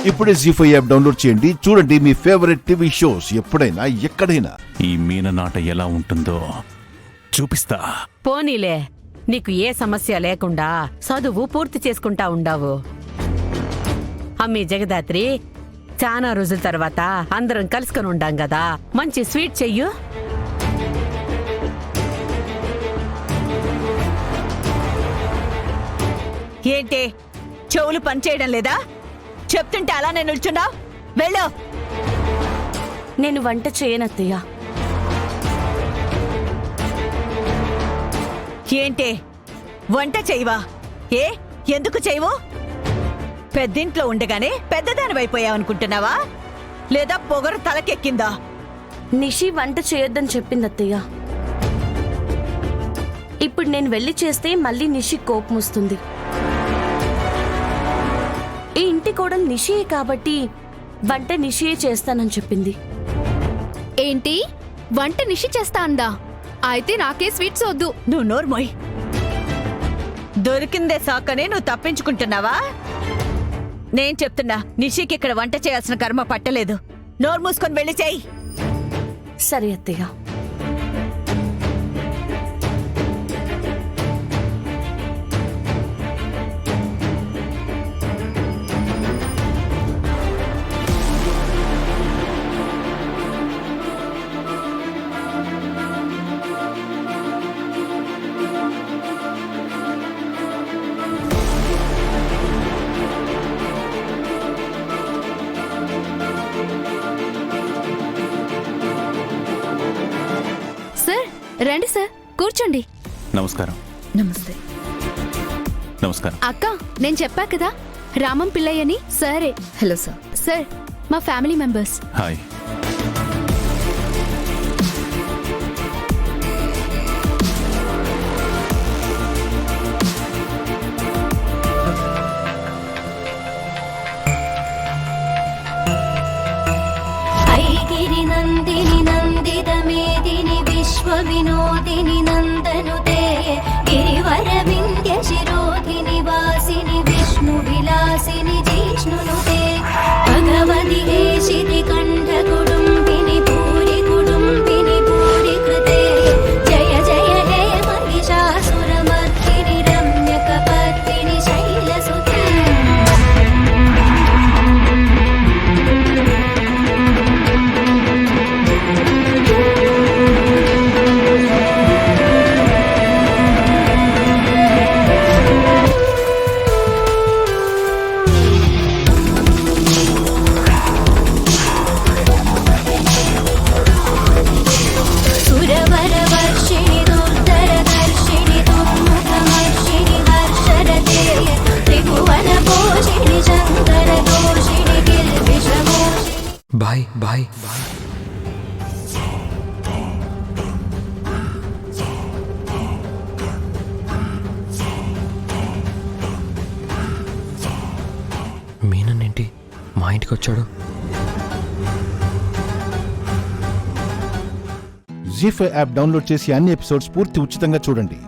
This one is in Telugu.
ఇప్పుడే జీ5 యాప్ డౌన్లోడ్ చేయండి. చూడండి మీ ఫేవరెట్ టీవీ షోస్ ఎప్పుడైనా ఎక్కడైనా. ఈ మీననాట ఎలా ఉంటుందో చూపిస్తా. పోనీలే, నీకు ఏ సమస్య లేకుండా చదువు పూర్తి చేసుకుంటా ఉండావు. అమ్మీ జగదాత్రి, చాలా రోజుల తర్వాత అందరం కలుసుకొని ఉండాం కదా, మంచి స్వీట్ చెయ్యు. ఏంటి చెవులు పనిచేయడం లేదా? చెప్తుంటే అలానే నిల్చున్నావు. వెళ్ళు. నేను వంట చేయనత్తయ్య. ఏంటి వంట చేయవా? ఎందుకు చేయవు? పెద్దింట్లో ఉండగానే పెద్దదానివైపోయావనుకుంటున్నావా? లేదా పొగరు తలకెక్కిందా? నిషి వంట చేయొద్దని చెప్పింది అత్తయ్య. ఇప్పుడు నేను వెళ్ళి చేస్తే మళ్ళీ నిషి కోపం వస్తుంది. ఈ ఇంటి కోడలు నిషియే కాబట్టి వంట నిషియే చేస్తానని చెప్పింది. ఏంటి వంట నిషి చేస్తా అందా? అయితే నాకే స్వీట్స్ వద్దు. నువ్వు నోర్మోయ్. దొరికిందే సాకనే నువ్వు తప్పించుకుంటున్నావా? నేను చెప్తున్నా, నిషికి ఇక్కడ వంట చేయాల్సిన కర్మ పట్టలేదు. నోరు మూసుకొని వెళ్ళి చెయ్యి. సరే అత్తయ్య. సార్ రండి సార్, కూర్చోండి. నమస్కారం. నమస్తే. నమస్కారం. అక్క, నేను చెప్పా కదా, రామం పిల్లయ్యని సరే. Hello sir. సార్, మా ఫ్యామిలీ మెంబర్స్. హాయ్. ఐగిరి నందిని నందిత మేదిని విశ్వ వినోదిని నందనుతే గిరివర వింధ్య శిరోధిని వాసిని విష్ణు విలాసిని జిష్ణునుతే భగవతి హేషితి కంఠ కుటుంబిని పూరి కుటుంబిని పూరి కృతే జయ జయ హే మహిషాసురమర్దిని రమ్యక పద్మిని శైలసుతే. సురవరవర్షిణి దుర్ధరదర్శిని దుర్ముఖమర్షిణి హర్షరతే త్రిభువన పోషిణి శంకర దోషిణి గిరివిషమోషిణి. Bye bye. మీనన్నేంటి మా ఇంటికి వచ్చాడు? జీ5 యాప్ డౌన్లోడ్ చేసి అన్ని ఎపిసోడ్స్ పూర్తి ఉచితంగా చూడండి.